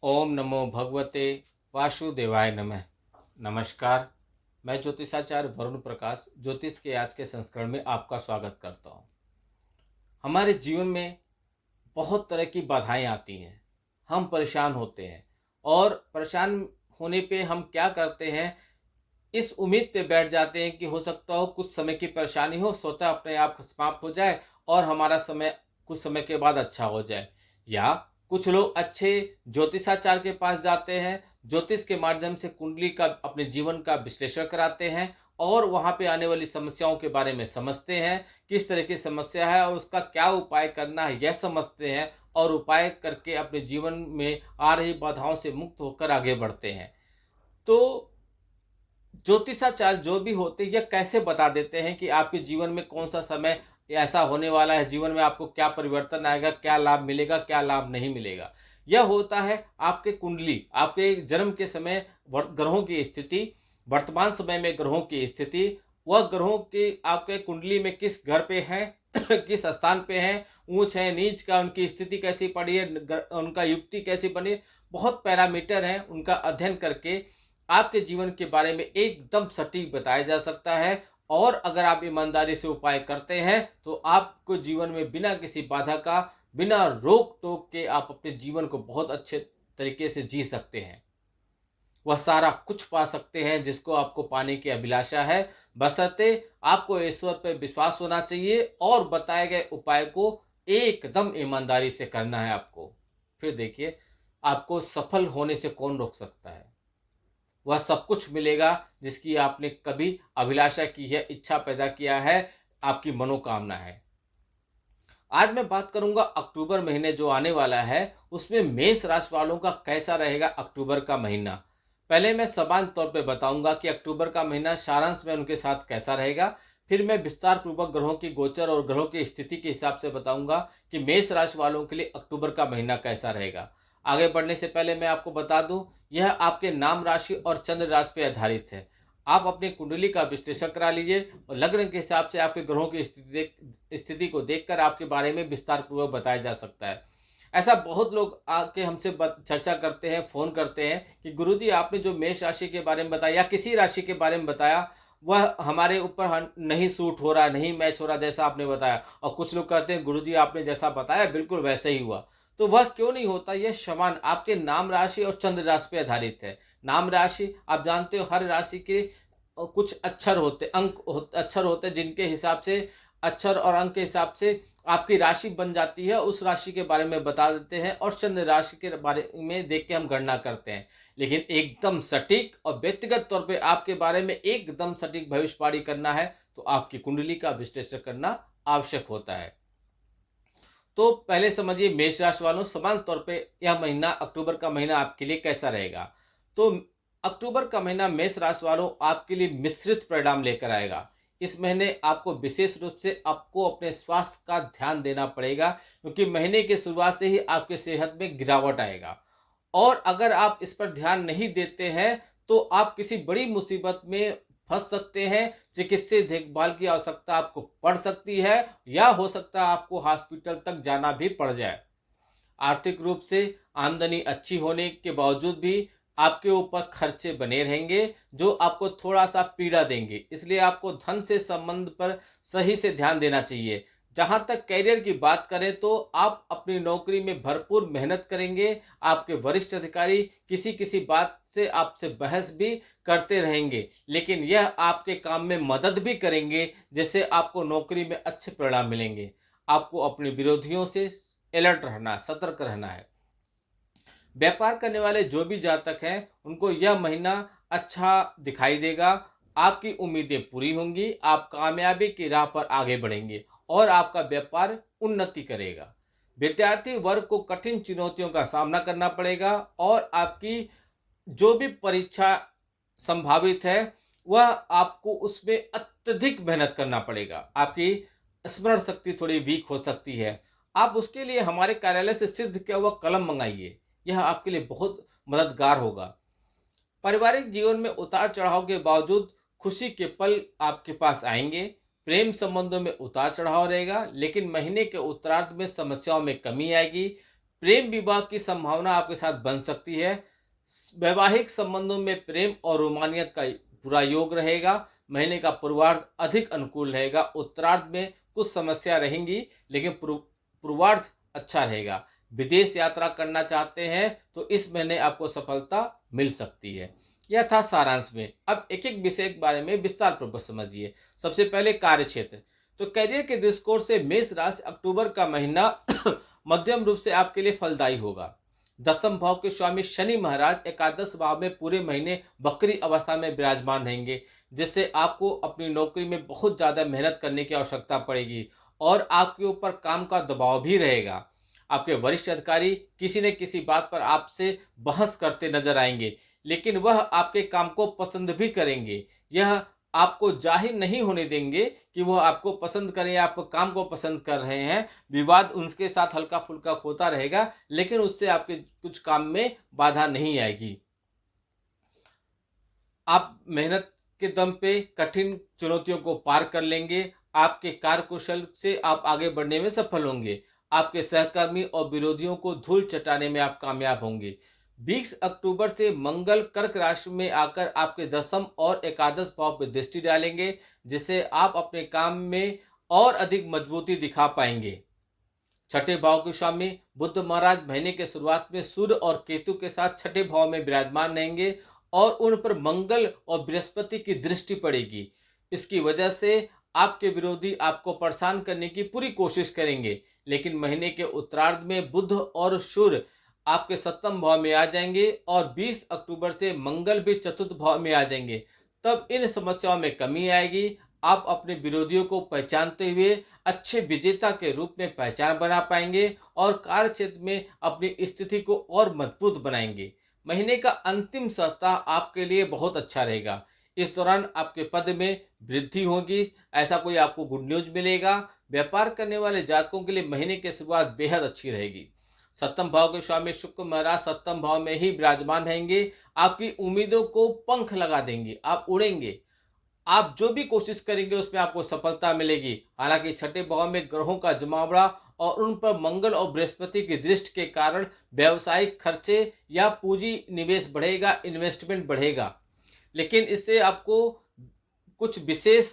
ओम नमो भगवते वासुदेवाय नमः। नमस्कार। मैं ज्योतिषाचार्य वरुण प्रकाश ज्योतिष के आज के संस्करण में आपका स्वागत करता हूँ। हमारे जीवन में बहुत तरह की बाधाएं आती हैं, हम परेशान होते हैं और परेशान होने पे हम क्या करते हैं, इस उम्मीद पे बैठ जाते हैं कि हो सकता हो कुछ समय की परेशानी हो, स्वतः अपने आप समाप्त हो जाए और हमारा समय कुछ समय के बाद अच्छा हो जाए। या कुछ लोग अच्छे ज्योतिषाचार्य के पास जाते हैं, ज्योतिष के माध्यम से कुंडली का अपने जीवन का विश्लेषण कराते हैं और वहाँ पे आने वाली समस्याओं के बारे में समझते हैं, किस तरह की समस्या है और उसका क्या उपाय करना है यह समझते हैं और उपाय करके अपने जीवन में आ रही बाधाओं से मुक्त होकर आगे बढ़ते हैं। तो ज्योतिषाचार्य जो भी होते हैं यह कैसे बता देते हैं कि आपके जीवन में कौन सा समय ऐसा होने वाला है, जीवन में आपको क्या परिवर्तन आएगा, क्या लाभ मिलेगा, क्या लाभ नहीं मिलेगा। यह होता है आपके कुंडली, आपके जन्म के समय ग्रहों की स्थिति, वर्तमान समय में ग्रहों की स्थिति, वह ग्रहों की आपके कुंडली में किस घर पे हैं किस स्थान पे हैं, ऊंच है नीच का, उनकी स्थिति कैसी पड़ी है, उनका युक्ति कैसी बनी, बहुत पैरामीटर हैं, उनका अध्ययन करके आपके जीवन के बारे में एकदम सटीक बताया जा सकता है। और अगर आप ईमानदारी से उपाय करते हैं तो आपको जीवन में बिना किसी बाधा का, बिना रोक टोक के आप अपने जीवन को बहुत अच्छे तरीके से जी सकते हैं। वह सारा कुछ पा सकते हैं जिसको आपको पाने की अभिलाषा है, बशर्ते आपको ईश्वर पर विश्वास होना चाहिए और बताए गए उपाय को एकदम ईमानदारी से करना है आपको। फिर देखिए, आपको सफल होने से कौन रोक सकता है। वह सब कुछ मिलेगा जिसकी आपने कभी अभिलाषा की है, इच्छा पैदा किया है, आपकी मनोकामना है। आज मैं बात करूंगा अक्टूबर महीने जो आने वाला है, उसमें मेष राशि वालों का कैसा रहेगा अक्टूबर का महीना। पहले मैं सामान्य तौर पे बताऊंगा कि अक्टूबर का महीना सारांश में उनके साथ कैसा रहेगा। फिर मैं विस्तार पूर्वक ग्रहों की गोचर और ग्रहों की स्थिति के हिसाब से बताऊंगा कि मेष राशि वालों के लिए अक्टूबर का महीना कैसा रहेगा। आगे बढ़ने से पहले मैं आपको बता दूं, यह आपके नाम राशि और चंद्र राशि पर आधारित है। आप अपनी कुंडली का विश्लेषण करा लीजिए और लग्न के हिसाब से आपके ग्रहों की स्थिति को देखकर आपके बारे में विस्तार पूर्वक बताया जा सकता है। ऐसा बहुत लोग आके हमसे चर्चा करते हैं, फोन करते हैं कि गुरुजी आपने जो मेष राशि के बारे में बताया या किसी राशि के बारे में बताया, वह हमारे ऊपर नहीं सूट हो रहा, नहीं मैच हो रहा जैसा आपने बताया। और कुछ लोग कहते हैं गुरुजी आपने जैसा बताया बिल्कुल वैसे ही हुआ। तो वह क्यों नहीं होता, यह समान आपके नाम राशि और चंद्र राशि पे आधारित है। नाम राशि आप जानते हो, हर राशि के कुछ अक्षर होते, अक्षर होते जिनके हिसाब से, अक्षर और अंक के हिसाब से आपकी राशि बन जाती है, उस राशि के बारे में बता देते हैं और चंद्र राशि के बारे में देख के हम गणना करते हैं। लेकिन एकदम सटीक और व्यक्तिगत तौर पे आपके बारे में एकदम सटीक भविष्यवाणी करना है तो आपकी कुंडली का विश्लेषण करना आवश्यक होता है। तो पहले समझिए मेष राशि वालों, समान तौर पे यह महीना, अक्टूबर का महीना आपके लिए कैसा रहेगा। तो अक्टूबर का महीना मेष राशि वालों आपके लिए मिश्रित परिणाम लेकर आएगा। इस महीने आपको विशेष रूप से आपको अपने स्वास्थ्य का ध्यान देना पड़ेगा, क्योंकि महीने की शुरुआत से ही आपके सेहत में गिरावट आएगा। और अगर आप इस पर ध्यान नहीं देते हैं तो आप किसी बड़ी मुसीबत में फंस सकते हैं, चिकित्सीय देखभाल की आवश्यकता आपको पड़ सकती है या हो सकता है आपको हॉस्पिटल तक जाना भी पड़ जाए। आर्थिक रूप से आमदनी अच्छी होने के बावजूद भी आपके ऊपर खर्चे बने रहेंगे जो आपको थोड़ा सा पीड़ा देंगे, इसलिए आपको धन से संबंध पर सही से ध्यान देना चाहिए। जहां तक करियर की बात करें तो आप अपनी नौकरी में भरपूर मेहनत करेंगे। आपके वरिष्ठ अधिकारी किसी किसी बात से आपसे बहस भी करते रहेंगे, लेकिन यह आपके काम में मदद भी करेंगे, जिससे आपको नौकरी में अच्छे परिणाम मिलेंगे। आपको अपने विरोधियों से अलर्ट रहना है, सतर्क रहना है। व्यापार करने वाले जो भी जातक हैं उनको यह महीना अच्छा दिखाई देगा। आपकी उम्मीदें पूरी होंगी, आप कामयाबी की राह पर आगे बढ़ेंगे और आपका व्यापार उन्नति करेगा। विद्यार्थी वर्ग को कठिन चुनौतियों का सामना करना पड़ेगा और आपकी जो भी परीक्षा संभावित है वह आपको उसमें अत्यधिक मेहनत करना पड़ेगा। आपकी स्मरण शक्ति थोड़ी वीक हो सकती है। आप उसके लिए हमारे कार्यालय से सिद्ध किया हुआ कलम मंगाइए, यह आपके लिए बहुत मददगार होगा। पारिवारिक जीवन में उतार चढ़ाव के बावजूद खुशी के पल आपके पास आएंगे। प्रेम संबंधों में उतार चढ़ाव रहेगा, लेकिन महीने के उत्तरार्ध में समस्याओं में कमी आएगी। प्रेम विवाह की संभावना आपके साथ बन सकती है। वैवाहिक संबंधों में प्रेम और रोमानियत का पूरा योग रहेगा। महीने का पूर्वार्ध अधिक अनुकूल रहेगा। उत्तरार्ध में कुछ समस्या रहेंगी, लेकिन पूर्वार्ध अच्छा रहेगा। विदेश यात्रा करना चाहते हैं तो इस महीने आपको सफलता मिल सकती है। यह था सारांश में। अब एक एक विषय के बारे में विस्तार पूर्वक समझिए। सबसे पहले कार्य क्षेत्र। तो करियर के दृष्टिकोण से मेष राशि अक्टूबर का महीना मध्यम रूप से आपके लिए फलदायी होगा। दसम भाव के स्वामी शनि महाराज एकादश भाव में पूरे महीने वक्री अवस्था में विराजमान रहेंगे, जिससे आपको अपनी नौकरी में बहुत ज़्यादा मेहनत करने की आवश्यकता पड़ेगी और आपके ऊपर काम का दबाव भी रहेगा। आपके वरिष्ठ अधिकारी किसी न किसी बात पर आपसे बहस करते नजर आएंगे, लेकिन वह आपके काम को पसंद भी करेंगे। यह आपको जाहिर नहीं होने देंगे कि वह आपको पसंद करें या आपको काम को पसंद कर रहे हैं। विवाद उनके साथ हल्का फुल्का होता रहेगा, लेकिन उससे आपके कुछ काम में बाधा नहीं आएगी। आप मेहनत के दम पे कठिन चुनौतियों को पार कर लेंगे। आपके कार्यकुशल से आप आगे बढ़ने में सफल होंगे। आपके सहकर्मी और विरोधियों को धूल चटाने में आप कामयाब होंगे। 20 अक्टूबर से मंगल कर्क राशि में आकर आपके दसम और एकादश भाव पर दृष्टि डालेंगे, जिससे आप अपने काम में और अधिक मजबूती दिखा पाएंगे। छठे भाव के स्वामी बुध महाराज महीने के शुरुआत में सूर्य और केतु के साथ छठे भाव में विराजमान रहेंगे और उन पर मंगल और बृहस्पति की दृष्टि पड़ेगी। इसकी वजह से आपके विरोधी आपको परेशान करने की पूरी कोशिश करेंगे, लेकिन महीने के उत्तरार्ध में बुध और सूर्य आपके सप्तम भाव में आ जाएंगे और 20 अक्टूबर से मंगल भी चतुर्थ भाव में आ जाएंगे। तब इन समस्याओं में कमी आएगी। आप अपने विरोधियों को पहचानते हुए अच्छे विजेता के रूप में पहचान बना पाएंगे और कार्य क्षेत्र में अपनी स्थिति को और मजबूत बनाएंगे। महीने का अंतिम सप्ताह आपके लिए बहुत अच्छा रहेगा। इस दौरान आपके पद में वृद्धि होगी, ऐसा कोई आपको गुड न्यूज मिलेगा। व्यापार करने वाले जातकों के लिए महीने की शुरुआत बेहद अच्छी रहेगी। सप्तम भाव के स्वामी शुक्र महाराज सप्तम भाव में ही विराजमान रहेंगे। आपकी उम्मीदों को पंख लगा देंगे, आप उड़ेंगे। आप जो भी कोशिश करेंगे उसमें आपको सफलता मिलेगी। हालांकि छठे भाव में ग्रहों का जमावड़ा और उन पर मंगल और बृहस्पति की दृष्टि के कारण व्यावसायिक खर्चे या पूंजी निवेश बढ़ेगा, इन्वेस्टमेंट बढ़ेगा, लेकिन इससे आपको कुछ विशेष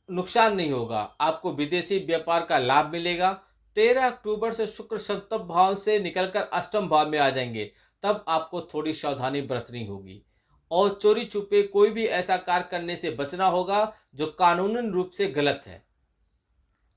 नुकसान नहीं होगा। आपको विदेशी व्यापार का लाभ मिलेगा। 13 अक्टूबर से शुक्र सप्तम भाव से निकलकर अष्टम भाव में आ जाएंगे। तब आपको थोड़ी सावधानी बरतनी होगी और चोरी छुपे कोई भी ऐसा कार्य करने से बचना होगा जो कानूनन रूप से गलत है,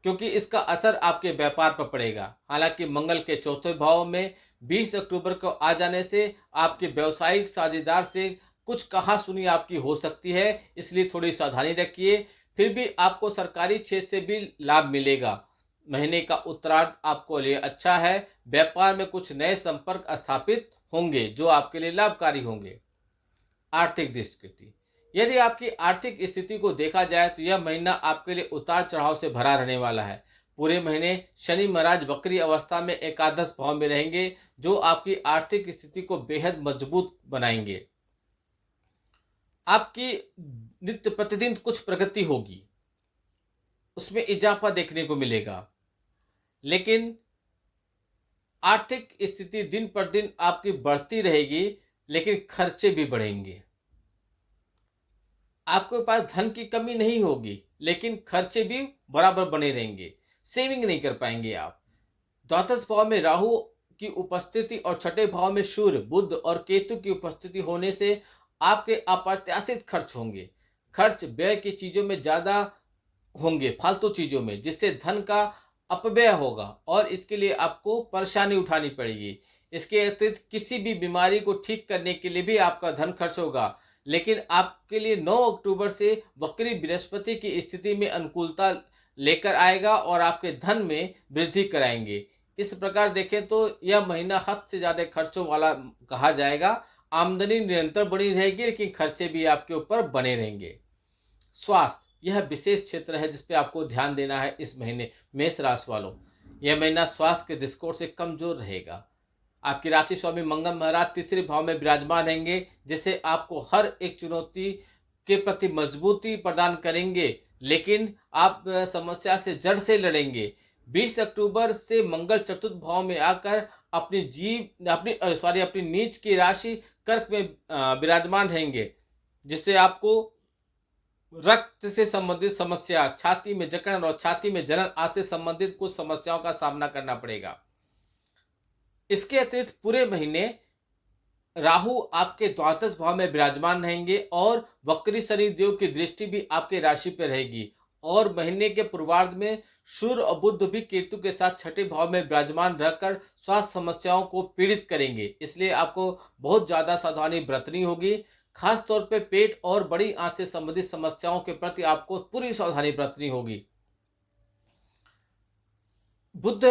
क्योंकि इसका असर आपके व्यापार पर पड़ेगा। हालांकि मंगल के चौथे भाव में 20 अक्टूबर को आ जाने से आपके व्यावसायिक साझेदार से कुछ कहा सुनी आपकी हो सकती है, इसलिए थोड़ी सावधानी रखिए। फिर भी आपको सरकारी क्षेत्र से भी लाभ मिलेगा। महीने का उत्तरार्ध आपको लिए अच्छा है। व्यापार में कुछ नए संपर्क स्थापित होंगे जो आपके लिए लाभकारी होंगे। आर्थिक दृष्टि, यदि आपकी आर्थिक स्थिति को देखा जाए तो यह महीना आपके लिए उतार चढ़ाव से भरा रहने वाला है। पूरे महीने शनि महाराज वक्री अवस्था में एकादश भाव में रहेंगे, जो आपकी आर्थिक स्थिति को बेहद मजबूत बनाएंगे। आपकी नित्य प्रतिदिन कुछ प्रगति होगी, उसमें इजाफा देखने को मिलेगा, लेकिन आर्थिक स्थिति दिन पर दिन आपकी बढ़ती रहेगी, लेकिन खर्चे भी बढ़ेंगे। आपके पास धन की कमी नहीं होगी, लेकिन खर्चे भी बराबर बने रहेंगे। सेविंग नहीं कर पाएंगे आप। द्वादश भाव में राहु की उपस्थिति और छठे भाव में सूर्य, बुध और केतु की उपस्थिति होने से आपके अप्रत्याशित खर्च होंगे। खर्च व्यय की चीजों में ज्यादा होंगे, फालतू चीजों में, जिससे धन का अपव्यय होगा और इसके लिए आपको परेशानी उठानी पड़ेगी। इसके अतिरिक्त किसी भी बीमारी को ठीक करने के लिए भी आपका धन खर्च होगा, लेकिन आपके लिए 9 अक्टूबर से वक्री बृहस्पति की स्थिति में अनुकूलता लेकर आएगा और आपके धन में वृद्धि कराएंगे। इस प्रकार देखें तो यह महीना हद से ज्यादा खर्चों वाला कहा जाएगा। आमदनी निरंतर बनी रहेगी, लेकिन खर्चे भी आपके ऊपर बने रहेंगे। स्वास्थ्य, यह विशेष क्षेत्र है जिसपे आपको ध्यान देना है। इस महीने मेष राशि वालों, यह महीना स्वास्थ्य के दृष्टिकोण से कमजोर रहेगा। आपकी राशि स्वामी मंगल महाराज तीसरे भाव में विराजमान रहेंगे, जिससे आपको हर एक चुनौती के प्रति मजबूती प्रदान करेंगे, लेकिन आप समस्या से जड़ से लड़ेंगे। 20 अक्टूबर से मंगल चतुर्थ भाव में आकर अपनी नीच की राशि कर्क में विराजमान रहेंगे, जिससे आपको रक्त से संबंधित समस्या, छाती में जकड़न और छाती में जलन आदि से संबंधित कुछ समस्याओं का सामना करना पड़ेगा। इसके अतिरिक्त पूरे महीने राहु आपके द्वादश भाव में विराजमान रहेंगे और वक्री शनि देव की दृष्टि भी आपके राशि पर रहेगी। और महीने के पूर्वार्ध में सूर्य और बुध भी केतु के साथ छठे भाव में विराजमान रहकर स्वास्थ्य समस्याओं को पीड़ित करेंगे। इसलिए आपको बहुत ज्यादा सावधानी बरतनी होगी। खास तौर पे पेट और बड़ी आंत से संबंधित समस्याओं के प्रति आपको पूरी सावधानी बरतनी होगी। बुध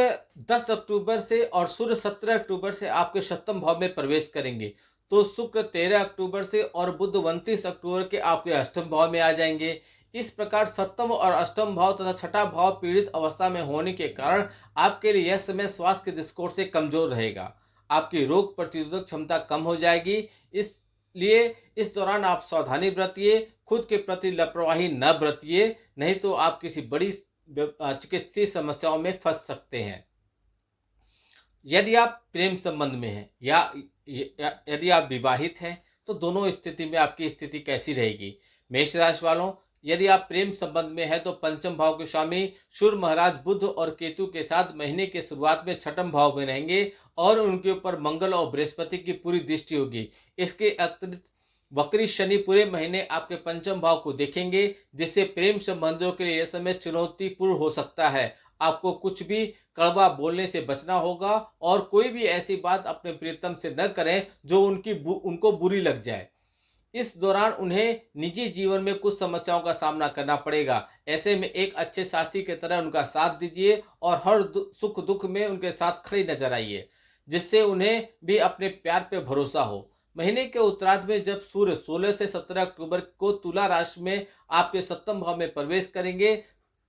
10 अक्टूबर से और सूर्य 17 अक्टूबर से आपके सप्तम भाव में प्रवेश करेंगे, तो शुक्र 13 अक्टूबर से और बुध 29 अक्टूबर के आपके अष्टम भाव में आ जाएंगे। इस प्रकार सप्तम और अष्टम भाव तथा छठा भाव पीड़ित अवस्था में होने के कारण आपके लिए यह समय स्वास्थ्य के दृष्टिकोण से कमजोर रहेगा। आपकी रोग प्रतिरोधक क्षमता कम हो जाएगी। इसलिए इस दौरान आप सावधानी बरतिए, खुद के प्रति लापरवाही न बरतिए, नहीं तो आप किसी बड़ी चिकित्सीय समस्याओं में फंस सकते हैं। यदि आप प्रेम संबंध में हैं या यदि आप विवाहित हैं तो दोनों स्थिति में आपकी स्थिति कैसी रहेगी। मेष राशि वालों, यदि आप प्रेम संबंध में हैं तो पंचम भाव के स्वामी सूर्य महाराज बुध और केतु के साथ महीने के शुरुआत में छठम भाव में रहेंगे और उनके ऊपर मंगल और बृहस्पति की पूरी दृष्टि होगी। इसके अतिरिक्त वक्री शनि पूरे महीने आपके पंचम भाव को देखेंगे, जिससे प्रेम संबंधों के लिए यह समय चुनौतीपूर्ण हो सकता है। आपको कुछ भी कड़वा बोलने से बचना होगा और कोई भी ऐसी बात अपने प्रियतम से न करें जो उनको बुरी लग जाए। इस दौरान उन्हें निजी जीवन में कुछ समस्याओं का सामना करना पड़ेगा। ऐसे में एक अच्छे साथी की तरह उनका साथ दीजिए और हर सुख दुख में उनके साथ खड़े नजर आइए, जिससे उन्हें भी अपने प्यार पे भरोसा हो। महीने के उत्तरार्ध में जब सूर्य 16 से 17 अक्टूबर को तुला राशि में आपके सप्तम भाव में प्रवेश करेंगे,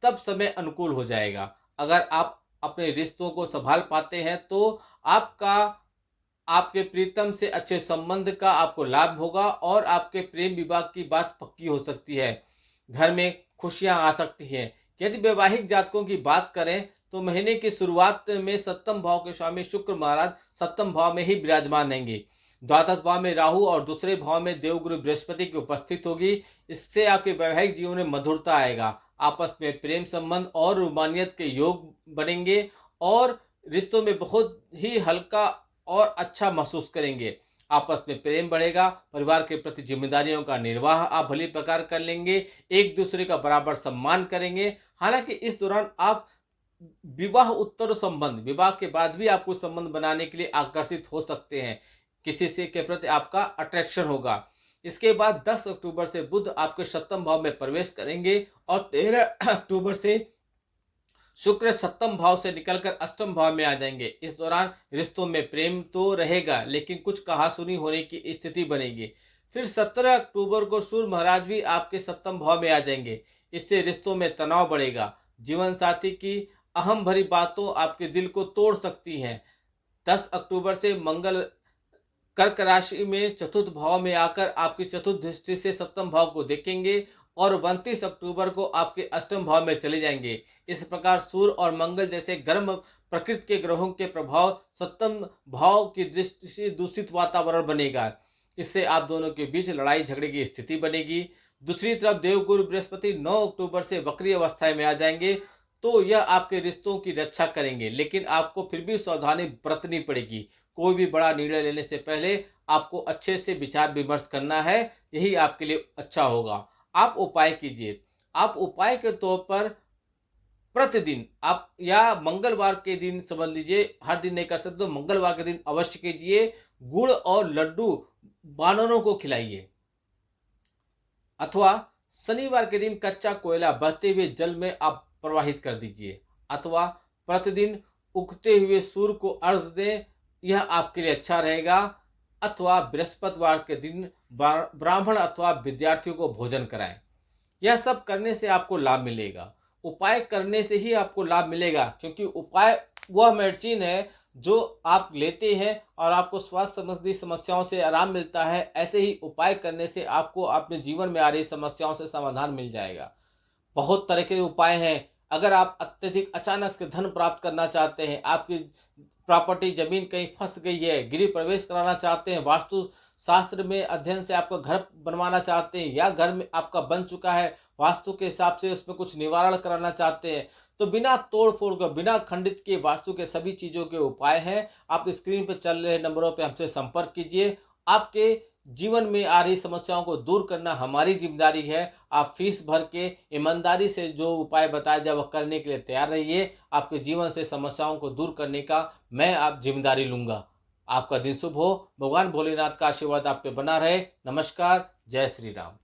तब समय अनुकूल हो जाएगा। अगर आप अपने रिश्तों को संभाल पाते हैं तो आपके प्रीतम से अच्छे संबंध का आपको लाभ होगा और आपके प्रेम विवाह की बात पक्की हो सकती है। घर में खुशियां आ सकती हैं। यदि वैवाहिक जातकों की बात करें तो महीने की शुरुआत में सप्तम भाव के स्वामी शुक्र महाराज सप्तम भाव में ही विराजमान रहेंगे। द्वादश भाव में राहु और दूसरे भाव में देवगुरु बृहस्पति की उपस्थित होगी। इससे आपके वैवाहिक जीवन में मधुरता आएगा। आपस में प्रेम संबंध और रोमानियत के योग बनेंगे और रिश्तों में बहुत ही हल्का और अच्छा महसूस करेंगे। आपस में प्रेम बढ़ेगा। परिवार के प्रति जिम्मेदारियों का निर्वाह आप भली प्रकार कर लेंगे। एक दूसरे का बराबर सम्मान करेंगे। हालांकि इस दौरान आप विवाह उत्तर संबंध, विवाह के बाद भी आप कुछ संबंध बनाने के लिए आकर्षित हो सकते हैं। किसी से के प्रति आपका अट्रैक्शन होगा। इसके बाद 10 अक्टूबर से बुध आपके सप्तम भाव में प्रवेश करेंगे और 13 अक्टूबर से शुक्र सप्तम भाव से निकलकर अष्टम भाव में आ जाएंगे। इस दौरान रिश्तों में प्रेम तो रहेगा, लेकिन कुछ कहासुनी होने की स्थिति बनेगी। फिर 17 अक्टूबर को सूर्य महाराज भी आपके सप्तम भाव में आ जाएंगे। इससे रिश्तों में तनाव बढ़ेगा। जीवन साथी की अहम भरी बातों आपके दिल को तोड़ सकती हैं। 10 अक्टूबर से मंगल कर्क राशि में चतुर्थ भाव में आकर आपकी चतुर्थ दृष्टि से सप्तम भाव को देखेंगे और 29 अक्टूबर को आपके अष्टम भाव में चले जाएंगे। इस प्रकार सूर्य और मंगल जैसे गर्म प्रकृति के ग्रहों के प्रभाव सप्तम भाव की दृष्टि से दूषित वातावरण बनेगा। इससे आप दोनों के बीच लड़ाई झगड़े की स्थिति बनेगी। दूसरी तरफ देवगुरु बृहस्पति 9 अक्टूबर से वक्री अवस्था में आ जाएंगे, तो यह आपके रिश्तों की रक्षा करेंगे, लेकिन आपको फिर भी सावधानी बरतनी पड़ेगी। कोई भी बड़ा निर्णय लेने से पहले आपको अच्छे से विचार विमर्श करना है, यही आपके लिए अच्छा होगा। आप उपाय कीजिए। आप उपाय के तौर पर प्रतिदिन आप या मंगलवार के दिन समझ लीजिए, हर दिन नहीं कर सकते तो मंगलवार के दिन अवश्य कीजिए। गुड़ और लड्डू वानरों को खिलाइए, अथवा शनिवार के दिन कच्चा कोयला बहते हुए जल में आप प्रवाहित कर दीजिए, अथवा प्रतिदिन उगते हुए सूर्य को अर्घ्य दें, यह आपके लिए अच्छा रहेगा। अथवा बृहस्पतिवार के दिन ब्राह्मण अथवा विद्यार्थियों को भोजन कराएं। यह सब करने से आपको लाभ मिलेगा। उपाय करने से ही आपको लाभ मिलेगा, क्योंकि उपाय वह मेडिसिन है जो आप लेते हैं और आपको स्वास्थ्य संबंधी समस्याओं से आराम मिलता है। ऐसे ही उपाय करने से आपको अपने जीवन में आ रही समस्याओं से समाधान मिल जाएगा। बहुत तरह के उपाय हैं। अगर आप अत्यधिक अचानक से धन प्राप्त करना चाहते हैं, आपकी प्रॉपर्टी जमीन कहीं फंस गई है, गृह प्रवेश कराना चाहते हैं, वास्तु शास्त्र में अध्ययन से आपका घर बनवाना चाहते हैं, या घर में आपका बन चुका है वास्तु के हिसाब से उसमें कुछ निवारण कराना चाहते हैं, तो बिना तोड़ फोड़ के, बिना खंडित के वास्तु के सभी चीज़ों के उपाय हैं। आप स्क्रीन पर चल रहे नंबरों पर हमसे संपर्क कीजिए। आपके जीवन में आ रही समस्याओं को दूर करना हमारी जिम्मेदारी है। आप फीस भर के ईमानदारी से जो उपाय बताया जाए वह करने के लिए तैयार रहिए। आपके जीवन से समस्याओं को दूर करने का मैं आप जिम्मेदारी लूंगा। आपका दिन शुभ हो। भगवान भोलेनाथ का आशीर्वाद आप पे बना रहे। नमस्कार। जय श्री राम।